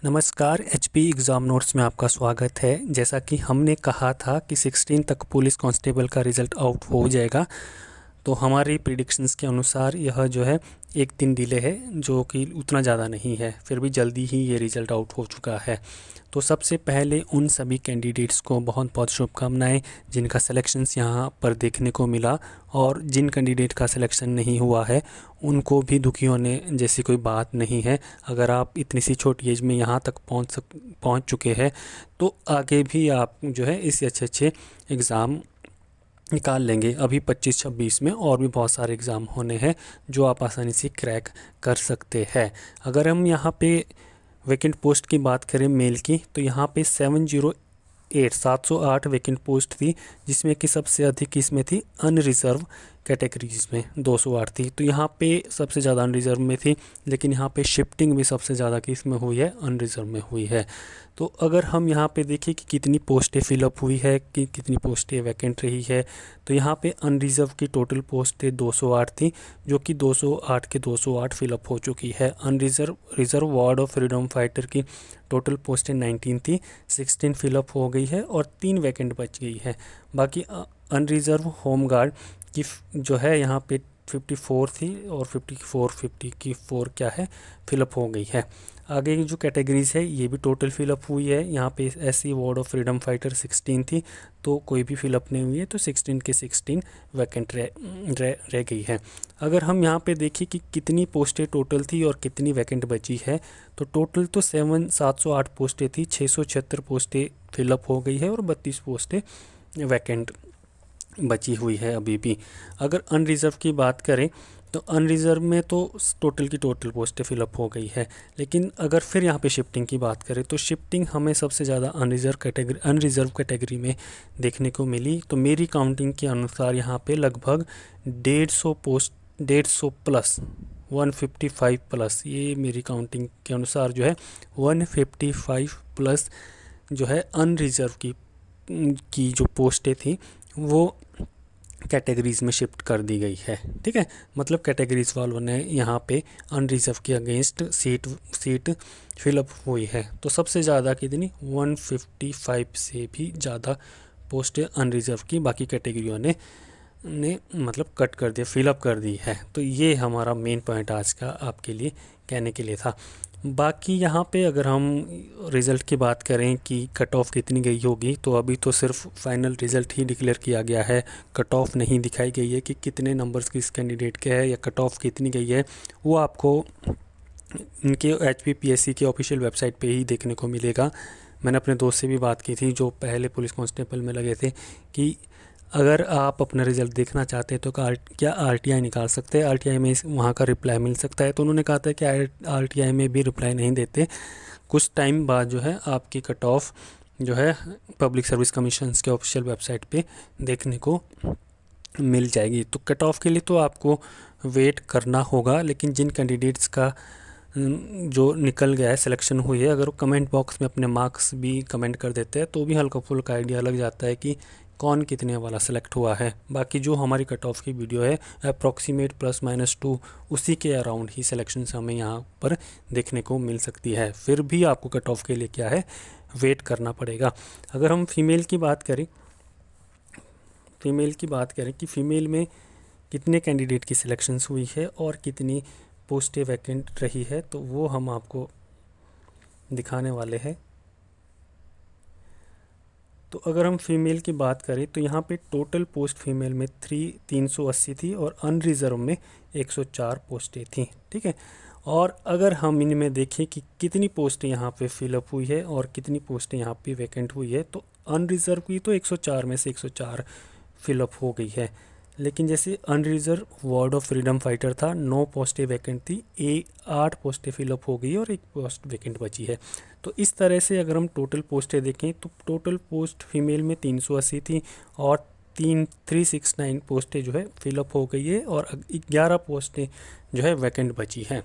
नमस्कार, HP exam notes में आपका स्वागत है। जैसा कि हमने कहा था कि 16 तक पुलिस कांस्टेबल का रिज़ल्ट आउट हो जाएगा, तो हमारी प्रिडिक्शंस के अनुसार यह जो है एक दिन डिले है, जो कि उतना ज़्यादा नहीं है, फिर भी जल्दी ही ये रिज़ल्ट आउट हो चुका है। तो सबसे पहले उन सभी कैंडिडेट्स को बहुत बहुत शुभकामनाएं जिनका सिलेक्शंस यहाँ पर देखने को मिला, और जिन कैंडिडेट का सिलेक्शन नहीं हुआ है उनको भी दुखी होने जैसी कोई बात नहीं है। अगर आप इतनी सी छोटी एज में यहाँ तक पहुँच चुके हैं तो आगे भी आप जो है इससे अच्छे अच्छे एग्ज़ाम निकाल लेंगे। अभी 25-26 में और भी बहुत सारे एग्ज़ाम होने हैं जो आप आसानी से क्रैक कर सकते हैं। अगर हम यहाँ पे वैकेंट पोस्ट की बात करें मेल की, तो यहाँ पे 708 वैकेंट पोस्ट थी, जिसमें कि सबसे अधिक इसमें थी अनरिज़र्व कैटेगरीज में 208 थी। तो यहाँ पे सबसे ज़्यादा अनरिज़र्व में थी, लेकिन यहाँ पे शिफ्टिंग भी सबसे ज़्यादा किस में हुई है, अनरिज़र्व में हुई है। तो अगर हम यहाँ पे देखें कि कितनी पोस्टें फिलअप हुई है, कि कितनी पोस्टें वैकेंट रही है, तो यहाँ पे अनरिज़र्व की टोटल पोस्टें 208 थी, जो कि 208 के 208 फिलअप हो चुकी है। Reserve ward of freedom fighter की टोटल पोस्टें 19 थी, 16 फिलअप हो गई है और 3 वैकेंट बच गई है। बाकी अनरिज़र्व होम गार्ड की जो है यहाँ पे 54 थी और 54 क्या है, फिलअप हो गई है। आगे की जो कैटेगरीज है ये भी टोटल फिलअप हुई है। यहाँ पे SC ward of freedom fighter 16 थी, तो कोई भी फिलअप नहीं हुई है, तो 16 के 16 वैकेंट रह गई है। अगर हम यहाँ पे देखें कि कितनी पोस्टें टोटल थी और कितनी वैकेंट बची है, तो टोटल तो 708 पोस्टें थी, 676 पोस्टें फिलअप हो गई है और 32 पोस्टें वैकेंट बची हुई है अभी भी। अगर अनरिज़र्व की बात करें तो अनरिज़र्व में तो टोटल की टोटल पोस्टें फिलअप हो गई है, लेकिन अगर फिर यहाँ पे शिफ्टिंग की बात करें तो शिफ्टिंग हमें सबसे ज़्यादा अनरिज़र्व कैटेगरी में देखने को मिली। तो मेरी काउंटिंग के अनुसार यहाँ पे लगभग 150 प्लस 155 प्लस, ये मेरी काउंटिंग के अनुसार जो है 155 प्लस जो है अनरिज़र्व की जो पोस्टें थी वो कैटेगरीज़ में शिफ्ट कर दी गई है। ठीक है, मतलब कैटेगरीज वालों ने यहाँ पे अनरिज़र्व के अगेंस्ट सीट फिलअप हुई है। तो सबसे ज़्यादा कितनी, 155 से भी ज़्यादा पोस्टें अनरिज़र्व की बाकी कैटेगरियों ने मतलब कट कर दिया, फिलअप कर दी है। तो ये हमारा मेन पॉइंट आज का आपके लिए कहने के लिए था। बाकी यहाँ पे अगर हम रिज़ल्ट की बात करें कि कट ऑफ कितनी गई होगी, तो अभी तो सिर्फ फाइनल रिज़ल्ट ही डिक्लेयर किया गया है। कट ऑफ नहीं दिखाई गई है कि कितने नंबर्स किस कैंडिडेट के है या कट ऑफ कितनी गई है, वो आपको इनके HPPSC के ऑफिशियल वेबसाइट पे ही देखने को मिलेगा। मैंने अपने दोस्त से भी बात की थी जो पहले पुलिस कांस्टेबल में लगे थे, कि अगर आप अपना रिज़ल्ट देखना चाहते हैं तो क्या RTI निकाल सकते हैं, RTI में वहाँ का रिप्लाई मिल सकता है। तो उन्होंने कहा था कि RTI में भी रिप्लाई नहीं देते, कुछ टाइम बाद जो है आपकी कट ऑफ जो है पब्लिक सर्विस कमीशन के ऑफिशियल वेबसाइट पे देखने को मिल जाएगी। तो कट ऑफ के लिए तो आपको वेट करना होगा, लेकिन जिन कैंडिडेट्स का जो निकल गया है, सिलेक्शन हुई है, अगर वो कमेंट बॉक्स में अपने मार्क्स भी कमेंट कर देते हैं तो भी हल्का फुल्का आइडिया लग जाता है कि कौन कितने वाला सेलेक्ट हुआ है। बाकी जो हमारी कट ऑफ की वीडियो है अप्रॉक्सीमेट +-2 उसी के अराउंड ही सिलेक्शन हमें यहाँ पर देखने को मिल सकती है। फिर भी आपको कट ऑफ के लिए क्या है, वेट करना पड़ेगा। अगर हम फीमेल की बात करें कि फ़ीमेल में कितने कैंडिडेट की सिलेक्शंस हुई है और कितनी पोस्टें वैकेंट रही है, तो वो हम आपको दिखाने वाले हैं। तो अगर हम फीमेल की बात करें तो यहाँ पे टोटल पोस्ट फीमेल में 380 थी और अनरिज़र्व में 104 पोस्टें थी। ठीक है, और अगर हम इनमें देखें कि कितनी पोस्टें यहाँ पे फिलअप हुई है और कितनी पोस्टें यहाँ पे वैकेंट हुई है, तो अनरिज़र्व की तो 104 में से 104 फिलअप हो गई है। लेकिन जैसे अनरिज़र्व वार्ड ऑफ फ्रीडम फाइटर था, 9 पोस्टें वैकेंट थी, 8 पोस्टें फिलअप हो गई और 1 पोस्ट वैकेंट बची है। तो इस तरह से अगर हम टोटल पोस्टें देखें तो टोटल पोस्ट फीमेल में 380 थी और 369 पोस्टें जो है फिलअप हो गई है और 11 पोस्टें जो है वैकेंट बची हैं।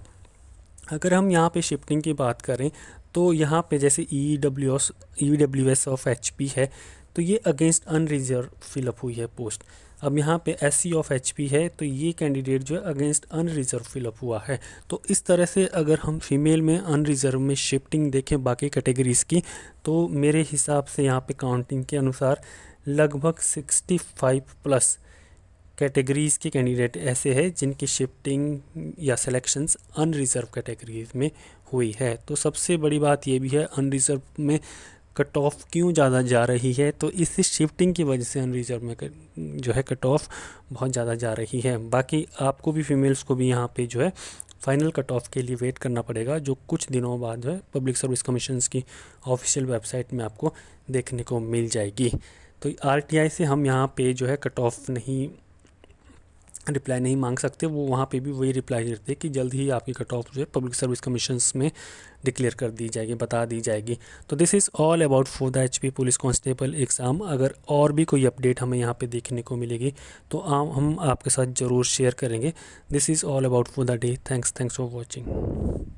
अगर हम यहाँ पे शिफ्टिंग की बात करें तो यहाँ पे जैसे EWS ऑफ HP है, तो ये अगेंस्ट अनरिज़र्व फिलअप हुई है पोस्ट। अब यहाँ पे SC ऑफ HP है, तो ये कैंडिडेट जो है अगेंस्ट अनरिजर्व फिलअप हुआ है। तो इस तरह से अगर हम फीमेल में अनरिजर्व में शिफ्टिंग देखें बाकी कैटेगरीज़ की, तो मेरे हिसाब से यहाँ पे काउंटिंग के अनुसार लगभग 65 प्लस कैटेगरीज़ के कैंडिडेट ऐसे हैं जिनकी शिफ्टिंग या सिलेक्शंस अनरिजर्व कैटेगरीज में हुई है। तो सबसे बड़ी बात ये भी है अनरिजर्व में कट ऑफ क्यों ज़्यादा जा रही है, तो इस शिफ्टिंग की वजह से अनरिजर्व में जो है कट ऑफ बहुत ज़्यादा जा रही है। बाकी आपको भी फीमेल्स को भी यहाँ पे जो है फाइनल कट ऑफ के लिए वेट करना पड़ेगा, जो कुछ दिनों बाद जो है पब्लिक सर्विस कमीशन की ऑफिशियल वेबसाइट में आपको देखने को मिल जाएगी। तो RTI से हम यहाँ पे जो है कट ऑफ नहीं रिप्लाई नहीं मांग सकते, वो वहाँ पे भी वही रिप्लाई देते कि जल्द ही आपकी कट ऑफ जो है पब्लिक सर्विस कमीशंस में डिक्लेयर कर दी जाएगी, बता दी जाएगी। तो this is all about for the HP police constable exam. अगर और भी कोई अपडेट हमें यहाँ पे देखने को मिलेगी तो हम आपके साथ ज़रूर शेयर करेंगे। This is all about for the day. Thanks for watching.